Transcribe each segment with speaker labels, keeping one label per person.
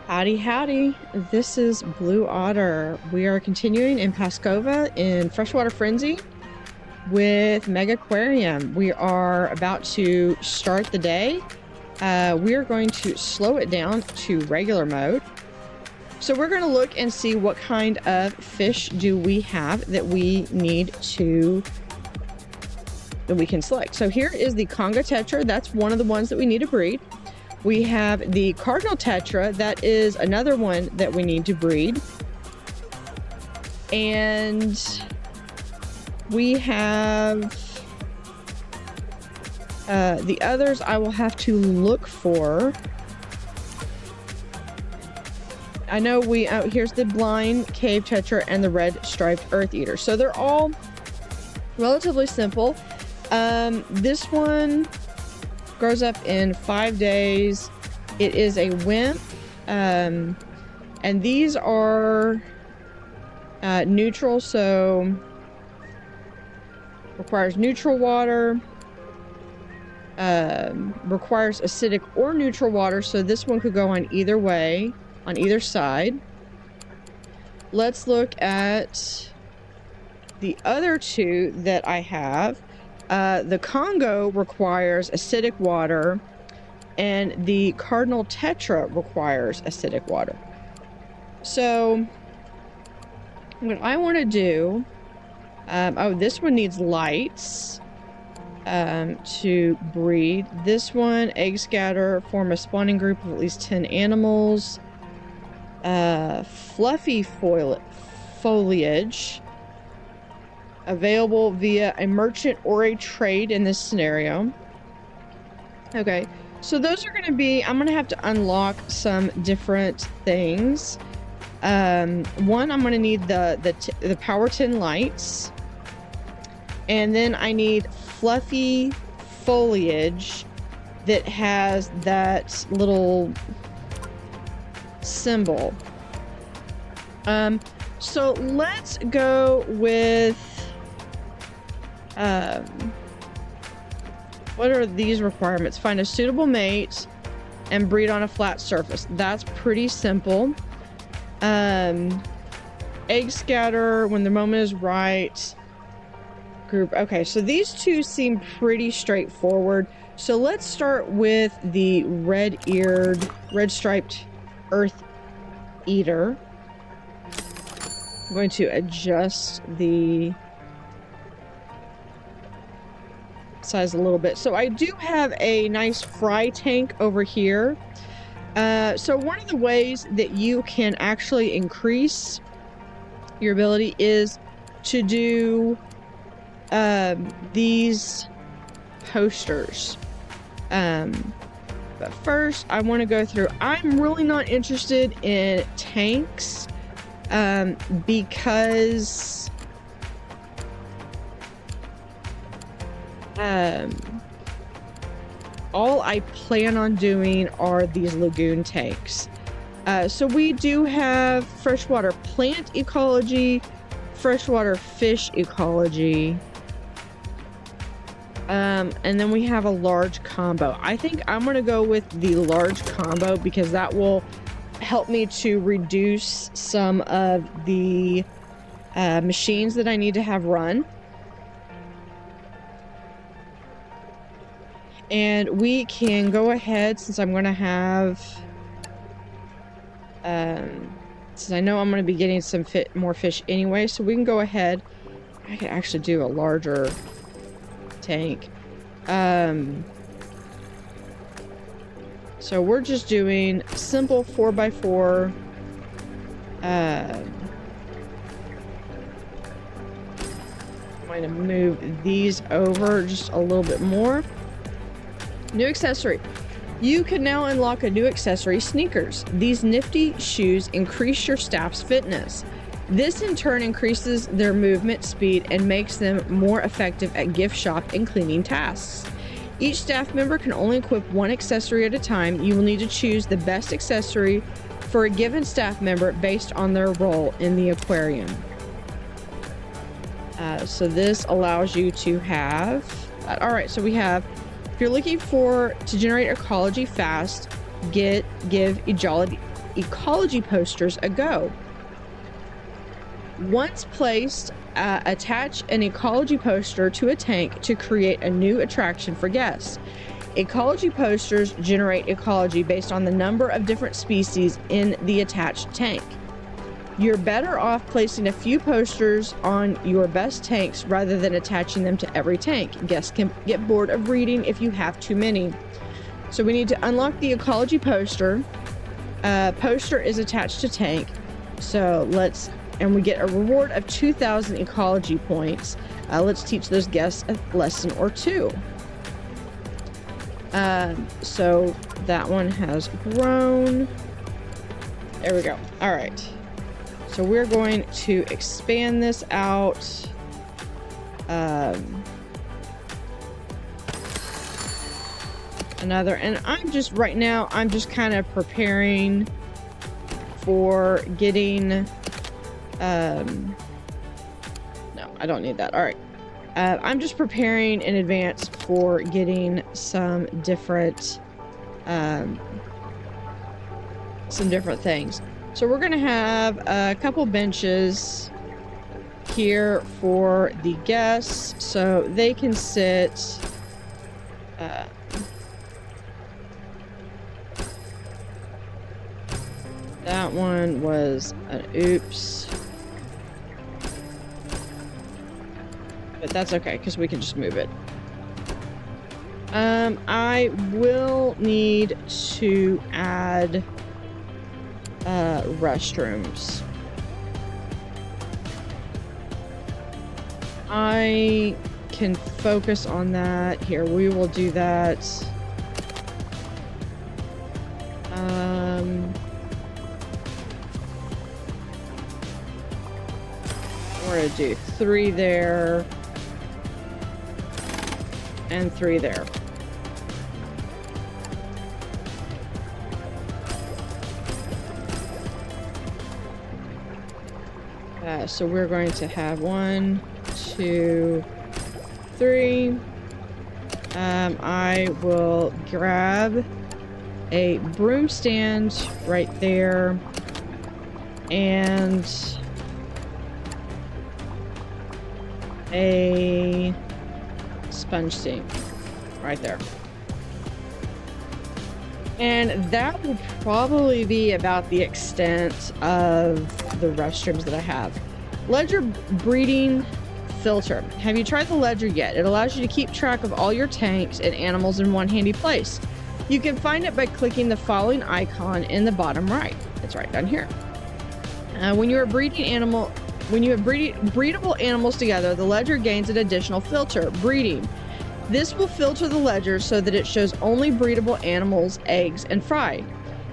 Speaker 1: Howdy Howdy, this is Blue Otter. We are continuing in Paskova in Freshwater Frenzy with Megaquarium. We are about to start the day. We are going to slow it down to regular mode. So we're going to look and see what kind of fish do we have that we can select. So here is the Conga Tetra. That's one of the ones that we need to breed. We have the Cardinal Tetra. That is another one that we need to breed. And we have the others I will have to look for. I know here's the Blind Cave Tetra and the Red Striped Earth Eater. So they're all relatively simple. This one grows up in 5 days. It is a wimp, and these are neutral, so requires neutral water, requires acidic or neutral water, so this one could go on either way, on either side. Let's look at the other two that I have. The Congo requires acidic water, and the Cardinal Tetra requires acidic water. So what I want to do, oh, this one needs lights to breed. This one, egg scatter, form a spawning group of at least 10 animals. Fluffy foliage, available via a merchant or a trade in this scenario. Okay, so those are going to be, I'm going to have to unlock some different things. One, I'm going to need the power tin lights, and then I need fluffy foliage that has that little symbol. So let's go with what are these requirements? Find a suitable mate and breed on a flat surface. That's pretty simple. Egg scatter when the moment is right. Group. Okay, so these two seem pretty straightforward. So let's start with the red striped Earth Eater. I'm going to adjust the size a little bit. So I do have a nice fry tank over here. So one of the ways that you can actually increase your ability is to do these posters. But first I want to go through, I'm really not interested in tanks because all I plan on doing are these lagoon tanks. So we do have freshwater plant ecology, freshwater fish ecology, and then we have a large combo. I think I'm going to go with the large combo because that will help me to reduce some of the machines that I need to have run. And we can go ahead, since I'm going to have, since I know I'm going to be getting some more fish anyway, so we can go ahead. I can actually do a larger tank. So we're just doing simple 4x4. I'm going to move these over just a little bit more. New accessory. You can now unlock a new accessory, sneakers. These nifty shoes increase your staff's fitness. This in turn increases their movement speed and makes them more effective at gift shop and cleaning tasks. Each staff member can only equip one accessory at a time. You will need to choose the best accessory for a given staff member based on their role in the aquarium. So this allows you to have, all right, so we have, if you're looking to generate ecology fast, give ecology posters a go. Once placed, attach an ecology poster to a tank to create a new attraction for guests. Ecology posters generate ecology based on the number of different species in the attached tank. You're better off placing a few posters on your best tanks rather than attaching them to every tank. Guests can get bored of reading if you have too many. So we need to unlock the ecology poster. Poster is attached to tank. So and we get a reward of 2,000 ecology points. Let's teach those guests a lesson or two. So that one has grown. There we go. All right. So we're going to expand this out. Another, and right now, I'm just kind of preparing for getting, no, I don't need that. All right. I'm just preparing in advance for getting some different things. So we're going to have a couple benches here for the guests so they can sit. That one was an oops. But that's okay, because we can just move it. I will need to add restrooms. I can focus on that. Here, we will do that. We're gonna do 3 there and 3 there. So we're going to have 1, 2, 3. I will grab a broom stand right there and a sponge sink right there. And that will probably be about the extent of the restrooms that I have. Ledger breeding filter. Have you tried the ledger yet? It allows you to keep track of all your tanks and animals in one handy place. You can find it by clicking the following icon in the bottom right. It's right down here. When you have breedable animals together, the ledger gains an additional filter, breeding. This will filter the ledger so that it shows only breedable animals, eggs, and fry.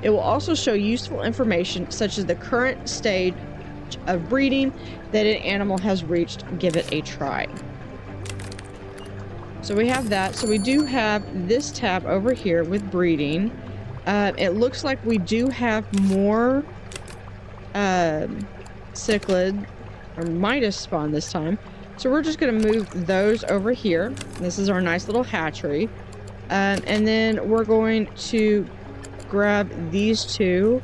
Speaker 1: It will also show useful information such as the current stage of breeding that an animal has reached. Give it a try. So we have that. So we do have this tab over here with breeding. It looks like we do have more cichlid, or Midas spawn this time. So we're just going to move those over here. This is our nice little hatchery. And then we're going to grab these 2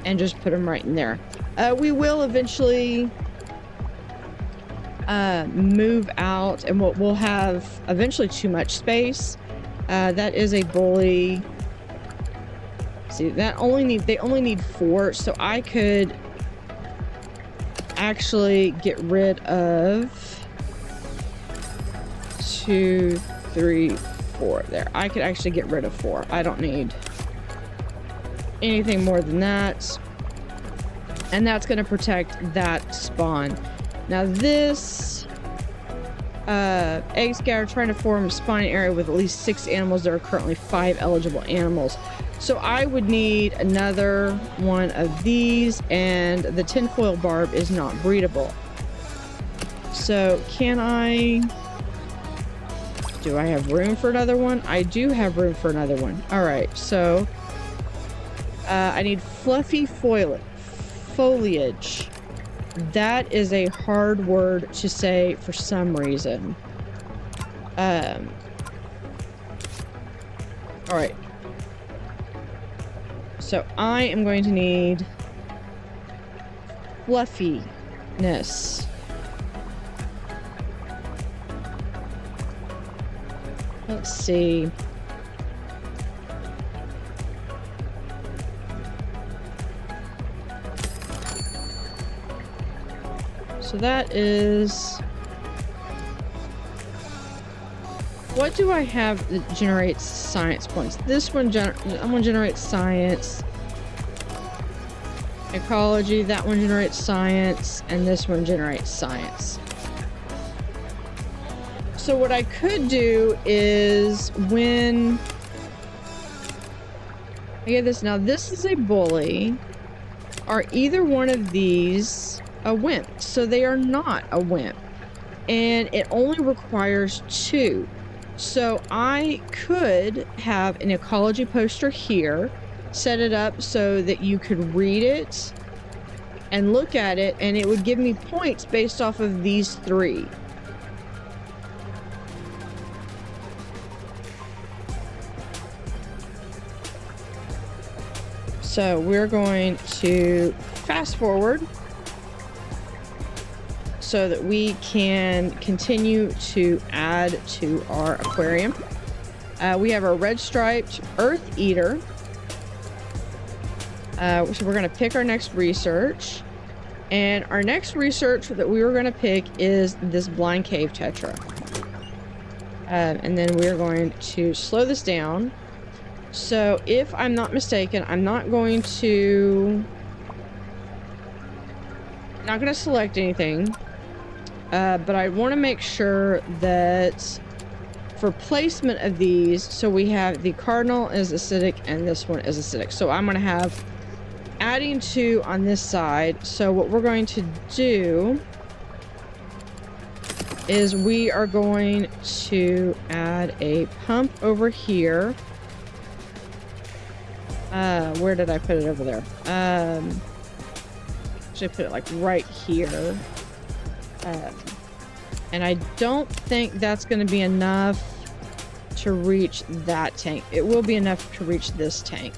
Speaker 1: and just put them right in there. We will eventually move out, and we'll have eventually too much space. That is a bully. See, they only need 4, so I could actually get rid of 2, 3, 4 there. I could actually get rid of 4. I don't need anything more than that. And that's going to protect that spawn. Now this egg scatter trying to form a spawning area with at least 6 animals. There are currently 5 eligible animals. So I would need another one of these, and the tinfoil barb is not breedable. So do I have room for another one? I do have room for another one. All right, so I need fluffy foliage. That is a hard word to say for some reason. All right. So I am going to need fluffiness. Let's see. So that is... What do I have that generates science points? This one generates science. Ecology, that one generates science, and this one generates science. So what I could do is when I get this, now this is a bully. Are either one of these a wimp? So they are not a wimp. And it only requires 2. So I could have an ecology poster here, set it up so that you could read it and look at it, and it would give me points based off of these 3. So we're going to fast forward so that we can continue to add to our aquarium. We have our red striped earth eater. So we're going to pick our next research. And our next research that we were going to pick is this blind cave tetra. And then we're going to slow this down. So if I'm not mistaken, I'm not going to select anything. But I want to make sure that for placement of these, so we have the cardinal is acidic and this one is acidic. So I'm going to have adding 2 on this side. So what we're going to do is we are going to add a pump over here. Where did I put it over there? Actually put it like right here. And I don't think that's going to be enough to reach that tank. It will be enough to reach this tank.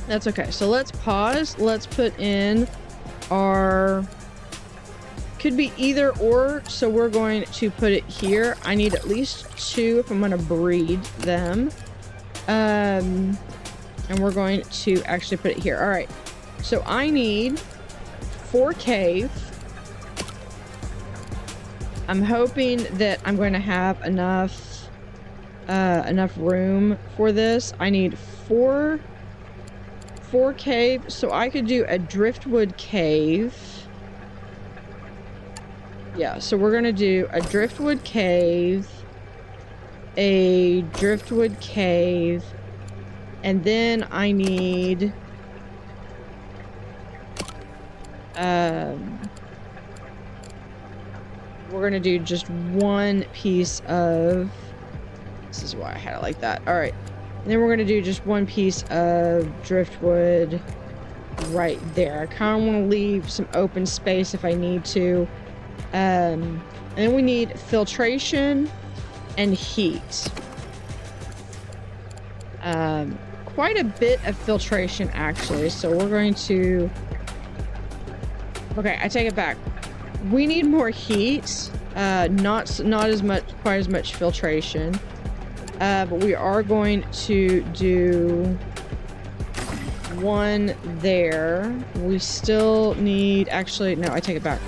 Speaker 1: That's okay. So let's pause. Let's put in our... Could be either or. So we're going to put it here. I need at least 2 if I'm going to breed them. And we're going to actually put it here. All right. So I need 4 cave. I'm hoping that I'm going to have enough room for this. I need 4 cave, so I could do a driftwood cave. Yeah, so we're going to do a driftwood cave, a driftwood cave, and then I need we're going to do just 1 piece of... This is why I had it like that. All right. And then we're going to do just 1 piece of driftwood right there. I kind of want to leave some open space if I need to. And then we need filtration and heat. Quite a bit of filtration, actually. So we're going to... Okay, I take it back. We need more heat, not as much, quite as much filtration, but we are going to do 1 there. We still need, actually, no, I take it back.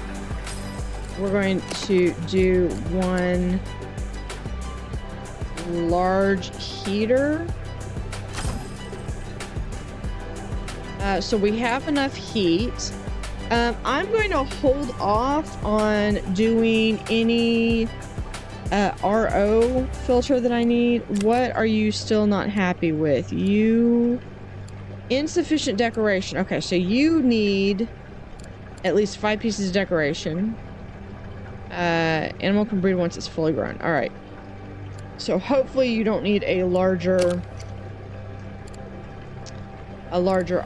Speaker 1: We're going to do 1 large heater. So we have enough heat. I'm going to hold off on doing any RO filter that I need. What are you still not happy with? Insufficient decoration. Okay, so you need at least 5 pieces of decoration. Animal can breed once it's fully grown. All right. So hopefully you don't need a larger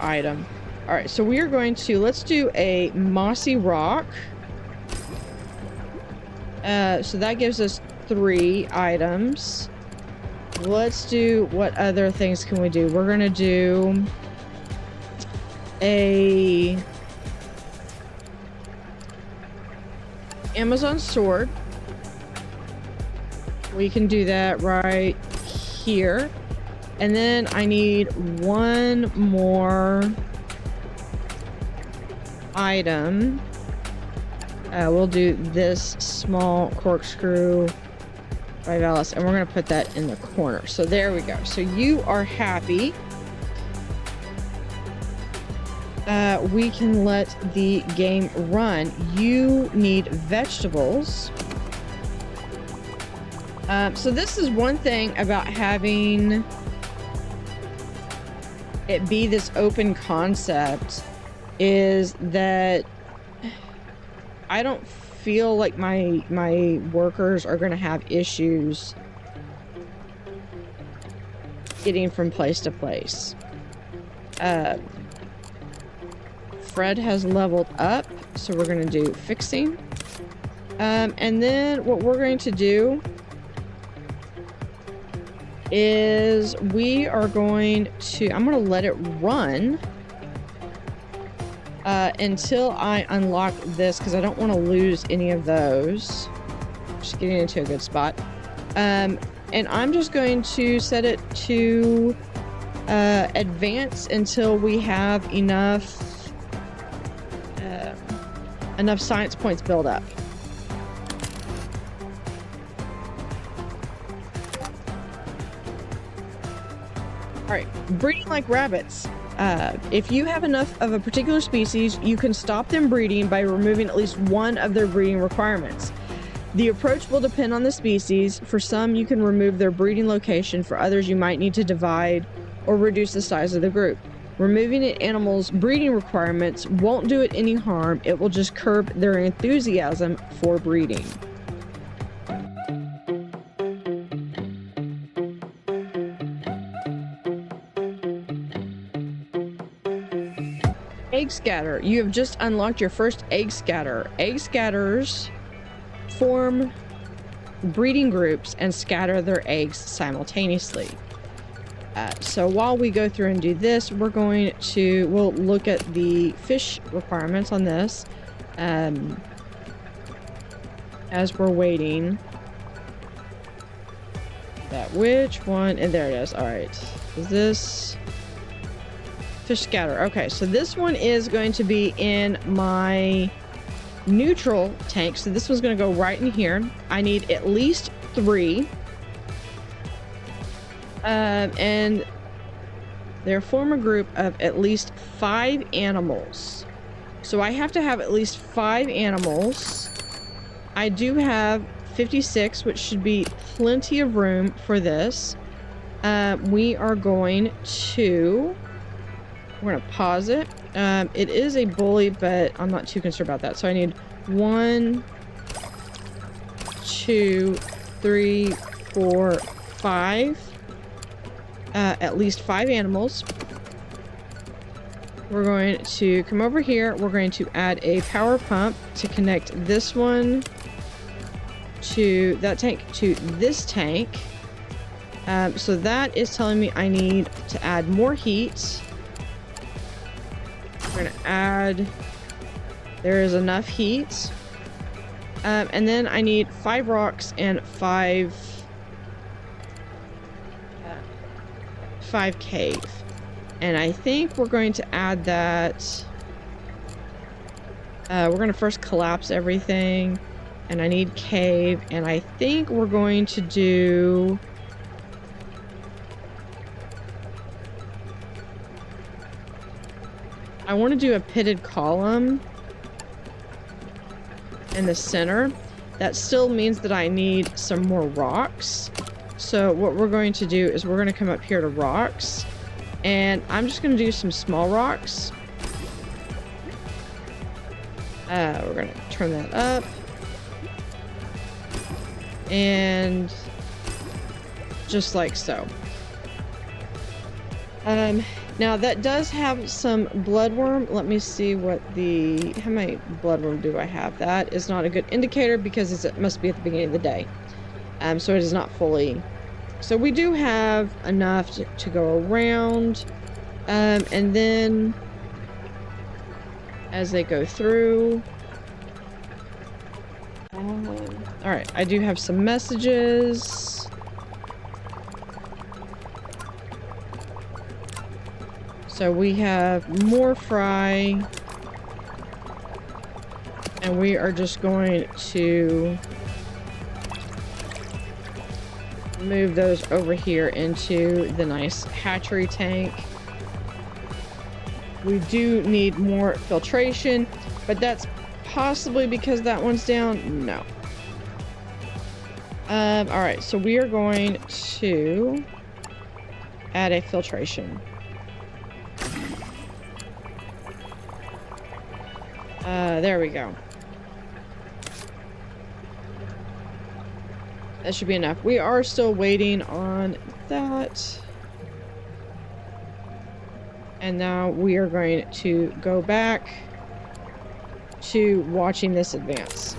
Speaker 1: item. All right, so we are going to, let's do a mossy rock. So that gives us 3 items. let's do, what other things can we do? We're gonna do a Amazon sword. We can do that right here. And then I need one more item. We'll do this small corkscrew by Valis, and we're going to put that in the corner. So there we go. So you are happy. We can let the game run. You need vegetables. So this is one thing about having it be this open concept, is that I don't feel like my workers are going to have issues getting from place to place. Fred has leveled up, so we're going to do fixing. And then what we're going to do is we are going to, I'm going to let it run until I unlock this, because I don't want to lose any of those. Just getting into a good spot. And I'm just going to set it to advance until we have enough science points built up. All right, breeding like rabbits. If you have enough of a particular species, you can stop them breeding by removing at least one of their breeding requirements. The approach will depend on the species. For some, you can remove their breeding location. For others, you might need to divide or reduce the size of the group. Removing an animal's breeding requirements won't do it any harm. It will just curb their enthusiasm for breeding. Egg scatter. You have just unlocked your first egg scatter. Egg scatters form breeding groups and scatter their eggs simultaneously. So while we go through and do this, we'll look at the fish requirements on this as we're waiting. Which one? And there it is. All right. Is this fish scatter? Okay, so this one is going to be in my neutral tank. So this one's going to go right in here. I need at least 3. And they form a group of at least 5 animals. So I have to have at least 5 animals. I do have 56, which should be plenty of room for this. We are going to... We're going to pause it. It is a bully, but I'm not too concerned about that. So I need 1, 2, 3, 4, 5. At least 5 animals. We're going to come over here. We're going to add a power pump to connect this one to that tank to this tank. So that is telling me I need to add more heat. We're going to add... There is enough heat. And then I need 5 rocks and 5 cave. And I think we're going to add that. We're going to first collapse everything. And I need cave. And I think we're going to do... I want to do a pitted column in the center. That still means that I need some more rocks. So what we're going to do is we're going to come up here to rocks. And I'm just going to do some small rocks. We're going to turn that up. And just like so. Now that does have some bloodworm. Let me see what how many bloodworm do I have? That is not a good indicator because it must be at the beginning of the day. So it is not fully So we do have enough to go around. And then as they go through. All right, I do have some messages. So we have more fry. And we are just going to move those over here into the nice hatchery tank. We do need more filtration, but that's possibly because that one's down. No. All right, so we are going to add a filtration. There we go. That should be enough. We are still waiting on that. And now we are going to go back to watching this advance.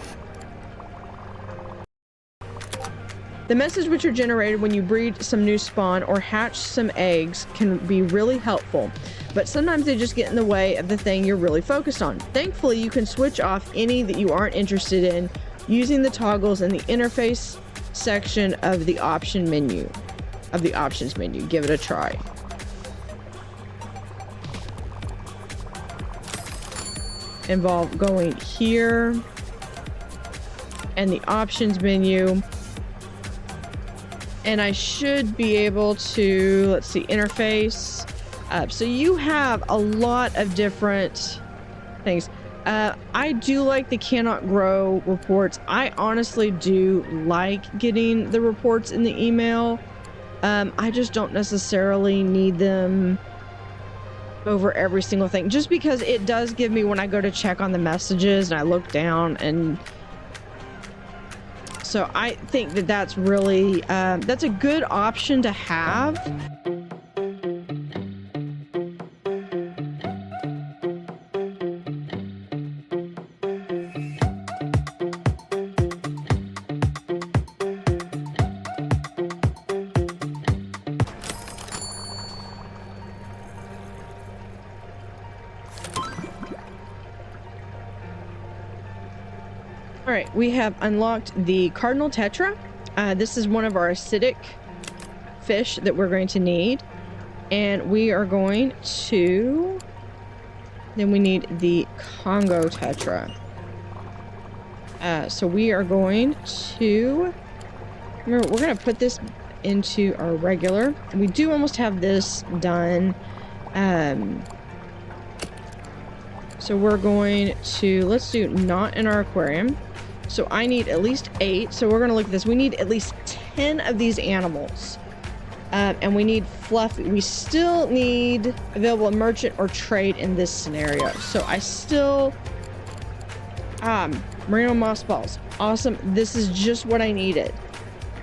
Speaker 1: The message which are generated when you breed some new spawn or hatch some eggs can be really helpful, but sometimes they just get in the way of the thing you're really focused on. Thankfully, you can switch off any that you aren't interested in using the toggles in the interface section of the options menu. Give it a try. Involve going here and the options menu, and I should be able to, let's see, interface. So you have a lot of different things. I do like the cannot grow reports. I honestly do like getting the reports in the email. I just don't necessarily need them over every single thing, just because it does give me, when I go to check on the messages and I look down, and so I think that that's really that's a good option to have. All right, we have unlocked the cardinal tetra. This is one of our acidic fish that we're going to need. And we are going to... Then we need the Congo tetra. So we are going to... Remember, we're going to put this into our regular. We do almost have this done. So we're going to... Let's do not in our aquarium. So I need at least 8. So we're going to look at this. We need at least 10 of these animals. And we need fluffy. We still need available merchant or trade in this scenario. So I still... merino moss balls. Awesome. This is just what I needed.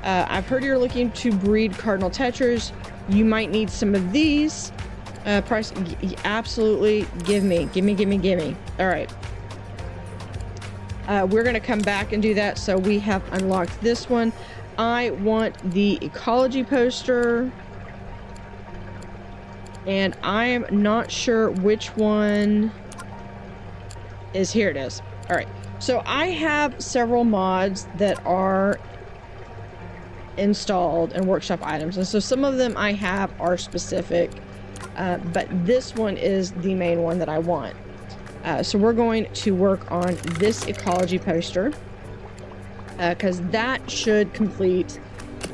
Speaker 1: I've heard you're looking to breed cardinal tetras. You might need some of these. Price... Absolutely. Give me. All right. We're going to come back and do that. So we have unlocked this one. I want the ecology poster. And I am not sure which one is. Here it is. All right. So I have several mods that are installed and workshop items. And so some of them I have are specific. But this one is the main one that I want. So we're going to work on this ecology poster because that should complete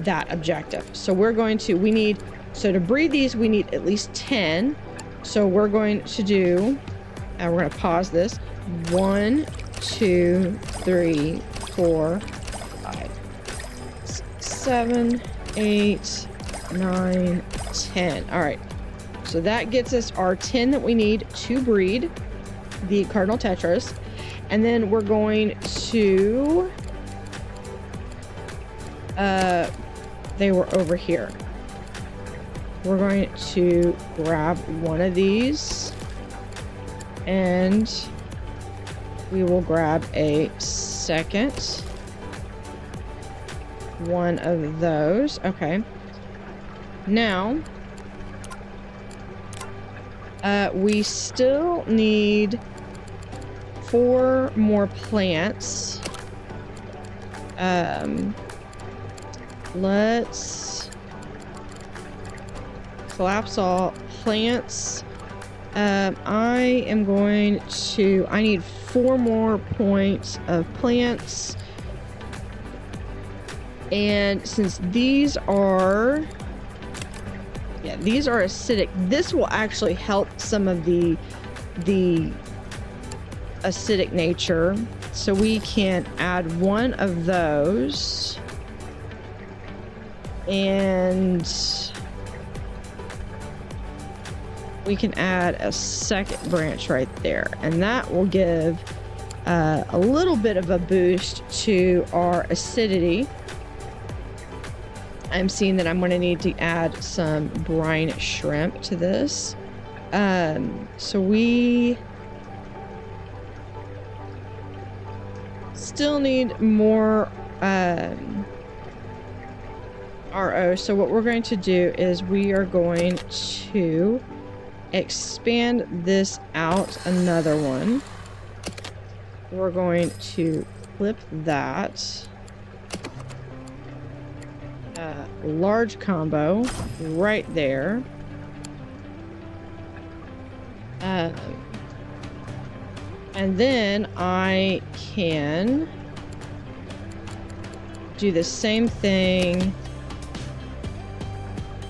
Speaker 1: that objective. So we're going to, so to breed these, we need at least 10. So we're going to do, we're going to pause this. 1, 2, 3, 4, 5, 6, 7, 8, 9, 10. All right. So that gets us our 10 that we need to breed the cardinal tetras, and then we're going to they were over here. We're going to grab one of these and we will grab a second one of those. Okay, Now, we still need 4 more plants. Let's collapse all plants. I need 4 more points of plants. And since these are acidic, this will actually help some of the acidic nature. So we can add 1 of those. And we can add a second branch right there. And that will give a little bit of a boost to our acidity. I'm seeing that I'm going to need to add some brine shrimp to this. So we still need more RO. So what we're going to do is we are going to expand this out another one. We're going to clip that. Large combo right there. And then I can do the same thing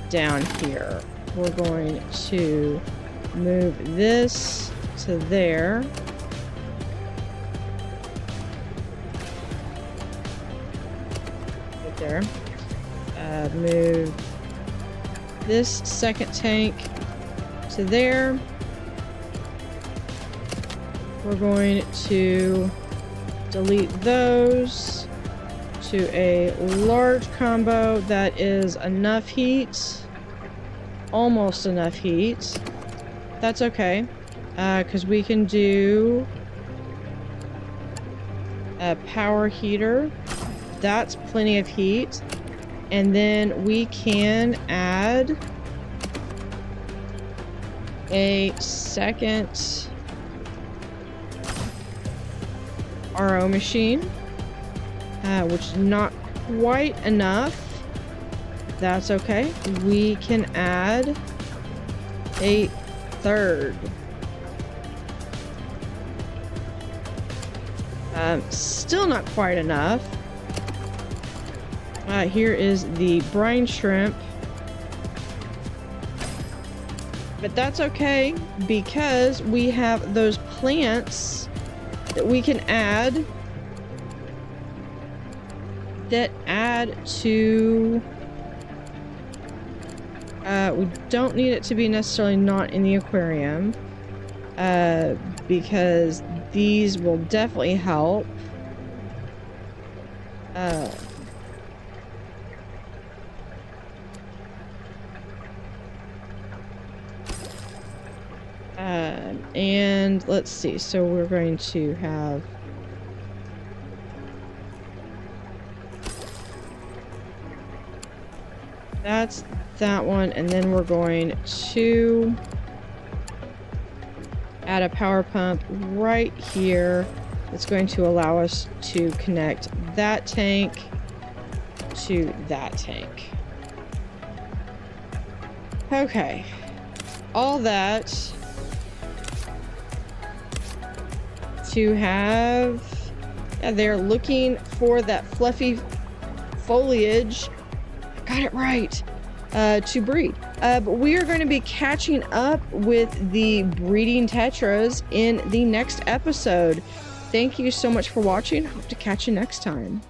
Speaker 1: down here. We're going to move this to there. Right there. Move this second tank to there. We're going to delete those to a large combo that is enough heat. Almost enough heat. That's okay, because we can do a power heater. That's plenty of heat. And then we can add a second RO machine, which is not quite enough. That's okay. We can add a third. Still not quite enough. Here is the brine shrimp. But that's okay, because we have those plants that we can add that add to... we don't need it to be necessarily not in the aquarium, because these will definitely help. And let's see, so we're going to have that's that one, and then we're going to add a power pump right here. It's going to allow us to connect that tank to that tank. Okay, all that to have, they're looking for that fluffy foliage. Got it right. To breed. But we are going to be catching up with the breeding tetras in the next episode. Thank you so much for watching. Hope to catch you next time.